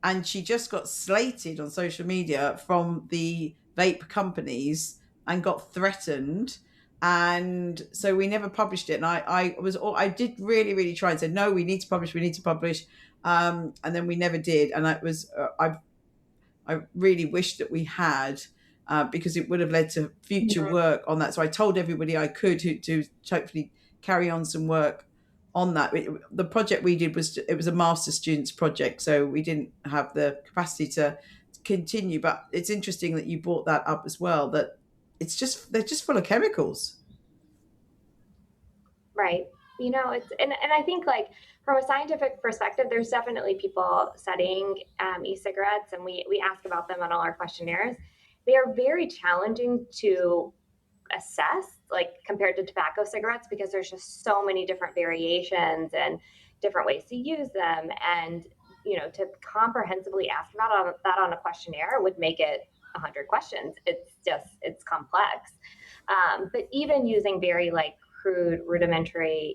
and she just got slated on social media from the vape companies and got threatened. And so we never published it. And I did really, really try and said, no, we need to publish, we need to publish. And then we never did. And I really wish that we had, because it would have led to future work on that. So I told everybody I could to hopefully carry on some work on that. The project we did was a master students project, so we didn't have the capacity to continue. But it's interesting that you brought that up as well. That they're just full of chemicals. Right. And I think like from a scientific perspective, there's definitely people studying e-cigarettes, and we ask about them on all our questionnaires. They are very challenging to assess, like compared to tobacco cigarettes, because there's just so many different variations and different ways to use them. And, to comprehensively ask about that on a questionnaire would make it 100 questions. It's complex. But even using very like crude, rudimentary,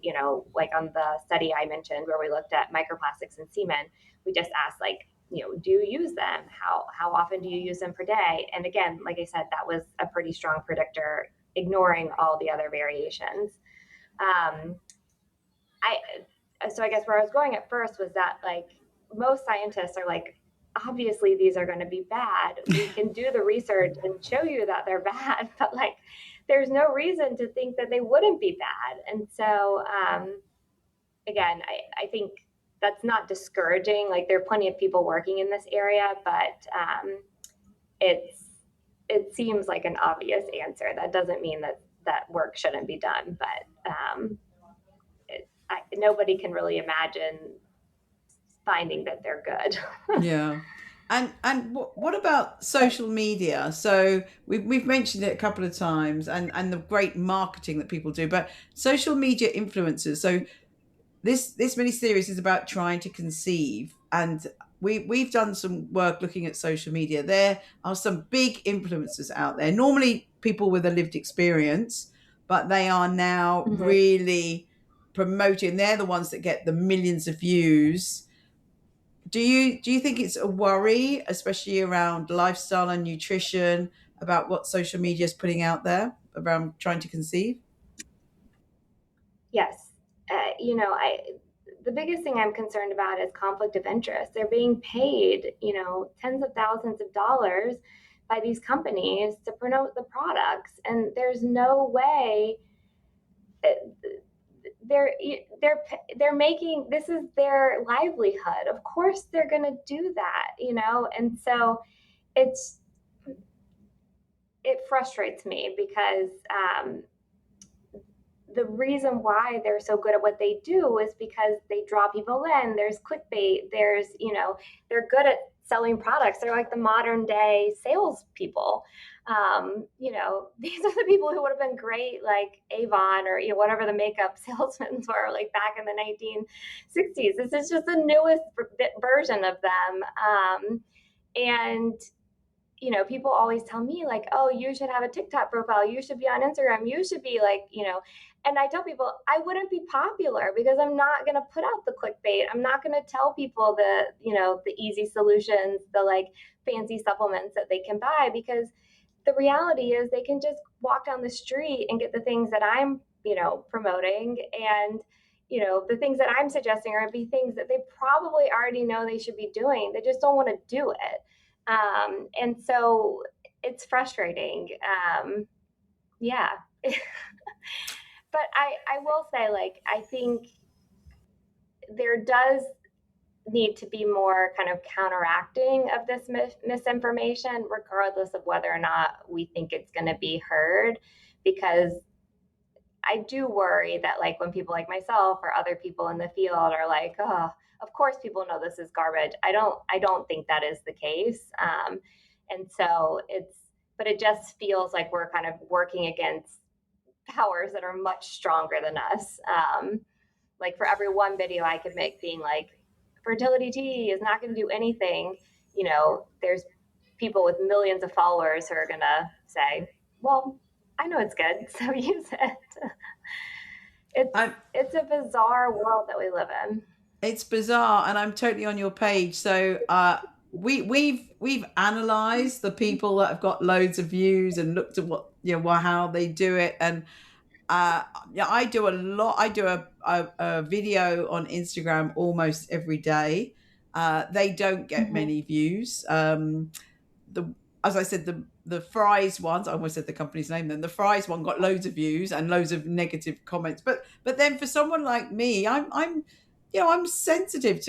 like on the study I mentioned where we looked at microplastics in semen, we just asked like, do you use them? How often do you use them per day? And again, like I said, that was a pretty strong predictor, ignoring all the other variations. So I guess where I was going at first was that like most scientists are like, obviously these are going to be bad. We can do the research and show you that they're bad, but like there's no reason to think that they wouldn't be bad. And so again, I think that's not discouraging. Like there are plenty of people working in this area, but it seems like an obvious answer. That doesn't mean that work shouldn't be done, but nobody can really imagine finding that they're good. Yeah. And what about social media? So we've mentioned it a couple of times, and the great marketing that people do, but social media influencers. So this mini series is about trying to conceive, and we've done some work looking at social media. There are some big influencers out there, normally people with a lived experience, but they are now really promoting. They're the ones that get the millions of views. Do you think it's a worry, especially around lifestyle and nutrition, about what social media is putting out there around trying to conceive? Yes. The biggest thing I'm concerned about is conflict of interest. They're being paid, tens of thousands of dollars by these companies to promote the products, and there's no way they're making, this is their livelihood. Of course they're going to do that, and so it's it frustrates me because the reason why they're so good at what they do is because they draw people in. There's clickbait. They're good at selling products. They're like the modern day salespeople. These are the people who would have been great, like Avon or whatever the makeup salesmen were, like back in the 1960s. This is just the newest version of them, and people always tell me like, oh, you should have a TikTok profile, you should be on Instagram, you should be like, and I tell people I wouldn't be popular because I'm not going to put out the clickbait. I'm not going to tell people the easy solutions, the like fancy supplements that they can buy, because the reality is they can just walk down the street and get the things that I'm, promoting, and the things that I'm suggesting are be things that they probably already know they should be doing. They just don't want to do it. And so it's frustrating. Yeah. but I will say, like, I think there does need to be more kind of counteracting of this misinformation, regardless of whether or not we think it's going to be heard, because I do worry that, like, when people like myself or other people in the field are like, oh, of course people know this is garbage. I don't think that is the case. And so but it just feels like we're kind of working against powers that are much stronger than us. Like, for every one video I could make being like, fertility tea is not going to do anything, there's people with millions of followers who are going to say, well, I know it's good, so use it. it's I'm, it's a bizarre world that we live in. it's bizarre, and I'm totally on your page. So we've analysed the people that have got loads of views and looked at what how they do it, and yeah, I do a lot. I do a video on Instagram almost every day. They don't get Mm-hmm. many views. The As I said, the fries ones, I almost said the company's name then, the fries one got loads of views and loads of negative comments, but then for someone like me, I'm sensitive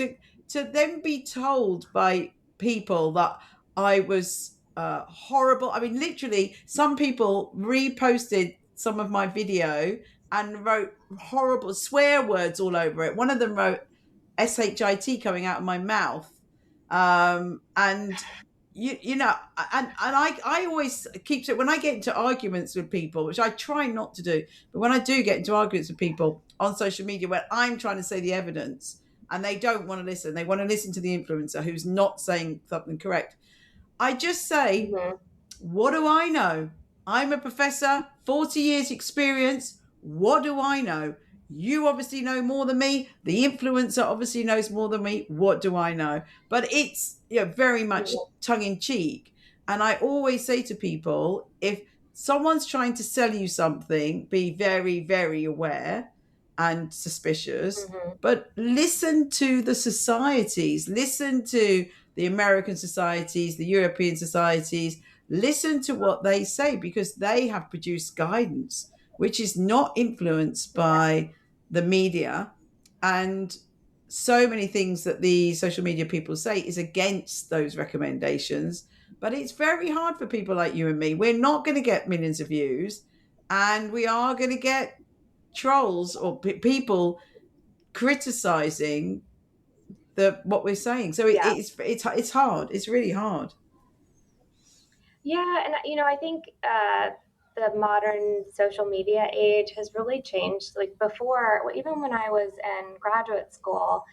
to then be told by people that I was horrible. I mean, literally, some people reposted some of my video and wrote horrible swear words all over it. One of them wrote shit coming out of my mouth, and I always keep it when I get into arguments with people, which I try not to do, but when I do get into arguments with people on social media where I'm trying to say the evidence and they don't want to listen, they want to listen to the influencer who's not saying something correct, I just say, Mm-hmm. what do I know? I'm a professor, 40 years experience. What do I know? You obviously know more than me. The influencer obviously knows more than me. What do I know? But it's very much tongue in cheek. And I always say to people, if someone's trying to sell you something, be very, very aware and suspicious. Mm-hmm. But listen to the societies, listen to the American societies, the European societies, listen to what they say, because they have produced guidance which is not influenced by the media. And so many things that the social media people say is against those recommendations. But it's very hard for people like you and me. We're not going to get millions of views, and we are going to get trolls or people criticizing what we're saying. So Yeah. it's hard. It's really hard. Yeah, and I think the modern social media age has really changed. Like, before, well, even when I was in graduate school,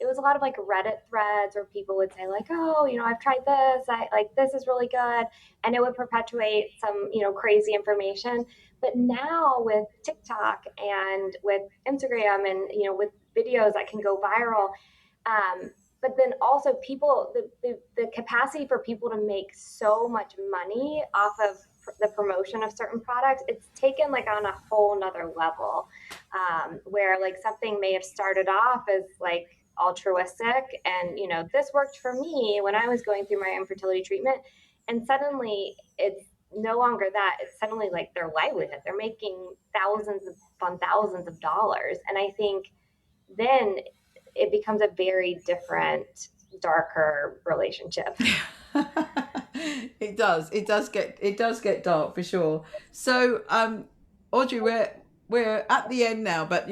it was a lot of like Reddit threads where people would say like, "Oh, I've tried this. I like this is really good," and it would perpetuate some crazy information. But now with TikTok and with Instagram and with videos that can go viral, but then also people, the capacity for people to make so much money off of the promotion of certain products, it's taken like on a whole nother level, where like something may have started off as like altruistic and this worked for me when I was going through my infertility treatment, and suddenly it's no longer that. It's suddenly like their livelihood. They're making thousands of dollars, and I think then it becomes a very different, darker relationship. It does. It does get dark for sure. So, Audrey, we're at the end now, but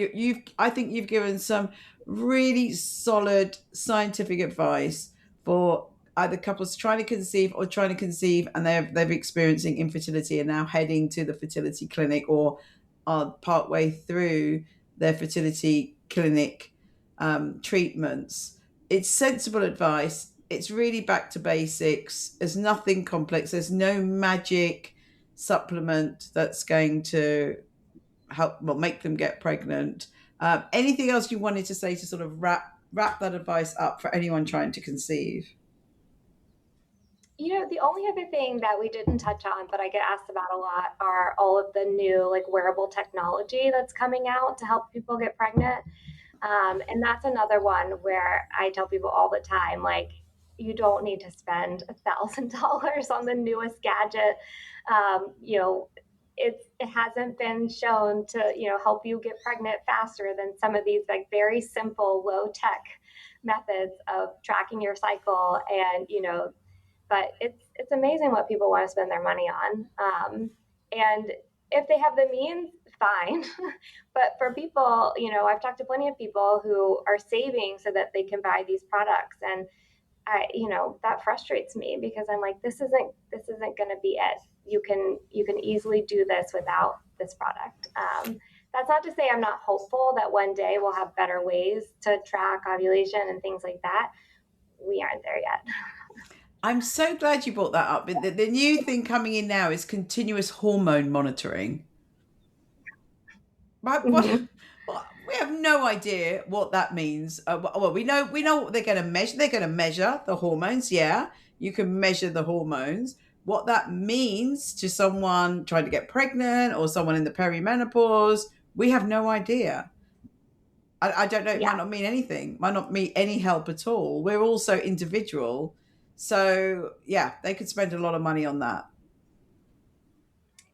I think you've given some really solid scientific advice for either couples trying to conceive or trying to conceive, and they're experiencing infertility and now heading to the fertility clinic or are partway through their fertility clinic treatments. It's sensible advice. It's really back to basics. There's nothing complex. There's no magic supplement that's going to make them get pregnant. Anything else you wanted to say to sort of wrap that advice up for anyone trying to conceive? The only other thing that we didn't touch on, but I get asked about a lot, are all of the new like wearable technology that's coming out to help people get pregnant. And that's another one where I tell people all the time, like, you don't need to spend $1,000 on the newest gadget. it hasn't been shown to, help you get pregnant faster than some of these like very simple low tech methods of tracking your cycle. And but it's amazing what people want to spend their money on. And if they have the means, fine. But for people, I've talked to plenty of people who are saving so that they can buy these products, and that frustrates me because I'm like, this isn't going to be it. You can easily do this without this product. That's not to say I'm not hopeful that one day we'll have better ways to track ovulation and things like that. We aren't there yet. I'm so glad you brought that up. The new thing coming in now is continuous hormone monitoring. Right? Mm-hmm. What? We have no idea what that means. Well, we know what they're going to measure. They're going to measure the hormones. Yeah, you can measure the hormones. What that means to someone trying to get pregnant or someone in the perimenopause, we have no idea. I don't know. It might Yeah. not mean anything. Might not mean any help at all. We're all so individual. So yeah, they could spend a lot of money on that.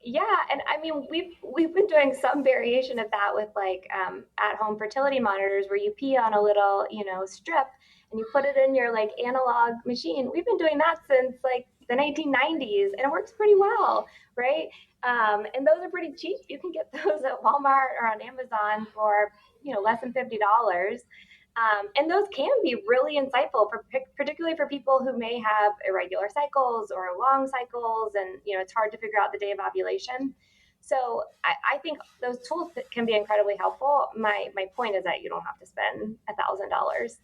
Yeah, and I mean we've been doing some variation of that with like at home fertility monitors where you pee on a little strip and you put it in your like analog machine. We've been doing that since like the 1990s, and it works pretty well, right? And those are pretty cheap. You can get those at Walmart or on Amazon for less than $50. And those can be really insightful, particularly for people who may have irregular cycles or long cycles, and it's hard to figure out the day of ovulation. So I think those tools can be incredibly helpful. My point is that you don't have to spend $1,000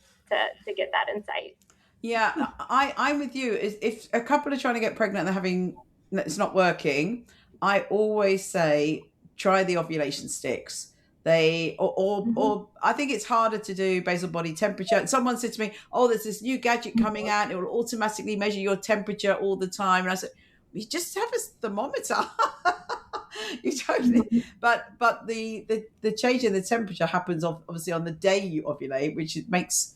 to get that insight. Yeah, I'm with you. If a couple are trying to get pregnant and they're having it's not working, I always say try the ovulation sticks. They Mm-hmm. or I think it's harder to do basal body temperature. Someone said to me, "Oh, there's this new gadget coming out. It will automatically measure your temperature all the time." And I said, "We just have a thermometer." You totally, Mm-hmm. but the change in the temperature happens obviously on the day you ovulate, which makes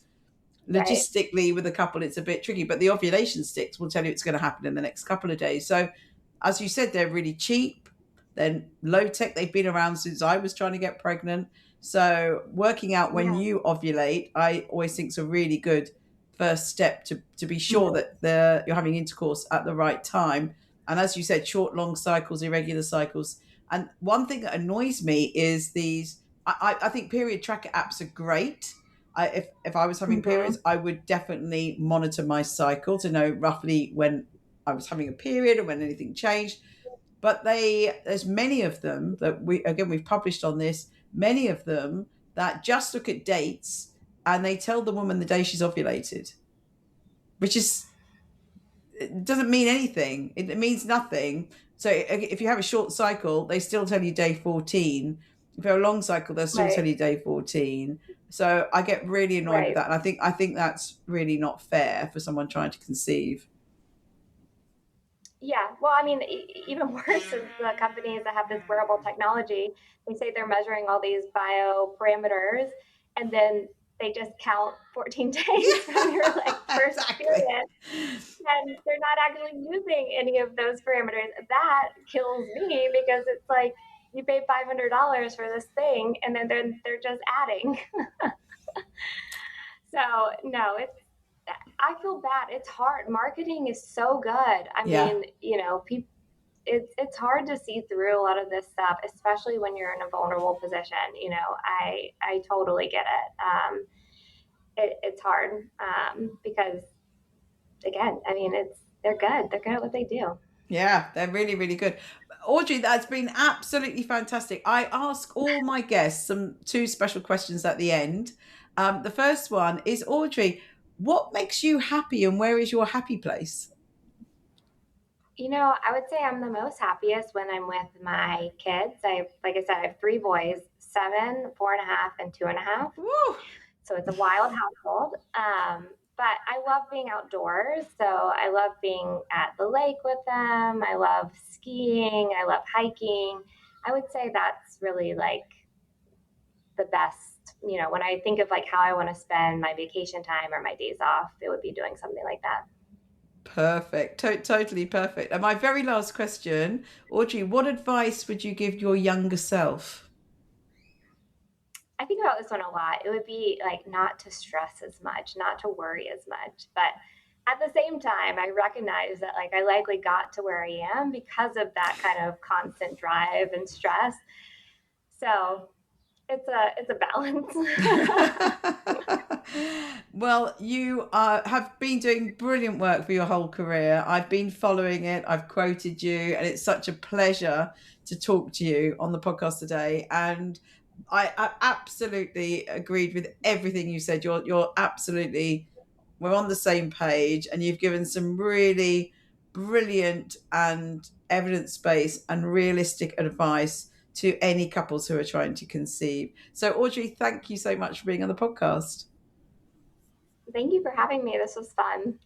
Right. logistically with a couple it's a bit tricky, but the ovulation sticks will tell you it's going to happen in the next couple of days. So as you said, they're really cheap, they're low tech, they've been around since I was trying to get pregnant. So working out when Yeah. you ovulate, I always think is a really good first step to be sure that you're having intercourse at the right time. And as you said, short long cycles, irregular cycles. And one thing that annoys me is these I think period tracker apps are great. If I was having Mm-hmm. periods, I would definitely monitor my cycle to know roughly when I was having a period or when anything changed. But there's many of them that we've published on this. Many of them that just look at dates and they tell the woman the day she's ovulated, which is it doesn't mean anything. It means nothing. So if you have a short cycle, they still tell you day 14. If you have a long cycle, they'll still tell Right. you day 14. So I get really annoyed with Right. that. And I think that's really not fair for someone trying to conceive. Yeah, well, I mean, even worse is the companies that have this wearable technology. They say they're measuring all these bio parameters, and then they just count 14 days from your like Yeah, first exactly. period, and they're not actually using any of those parameters. That kills me because it's like you pay $500 for this thing, and then they're just adding. So no, it's I feel bad. It's hard. Marketing is so good. I Yeah. mean, people it's hard to see through a lot of this stuff, especially when you're in a vulnerable position. I totally get it. It's hard because again, I mean, they're good. They're good at what they do. Yeah, they're really, really good. Audrey, that's been absolutely fantastic. I ask all my guests some two special questions at the end. The first one is Audrey, what makes you happy and where is your happy place? I would say I'm the most happiest when I'm with my kids. Like I said, I have three boys, 7, 4.5, and 2.5. Woo! So it's a wild household. But I love being outdoors. So I love being at the lake with them. I love skiing. I love hiking. I would say that's really like the best. When I think of like how I want to spend my vacation time or my days off, it would be doing something like that. Perfect. Totally perfect. And my very last question, Audrey, what advice would you give your younger self? I think about this one a lot. It would be like not to stress as much, not to worry as much. But at the same time, I recognize that like I likely got to where I am because of that kind of constant drive and stress. So it's a balance. Well, you have been doing brilliant work for your whole career. I've been following it. I've quoted you, and it's such a pleasure to talk to you on the podcast today. And I absolutely agreed with everything you said. You're absolutely, we're on the same page, and you've given some really brilliant and evidence-based and realistic advice to any couples who are trying to conceive. So, Audrey, thank you so much for being on the podcast. Thank you for having me. This was fun.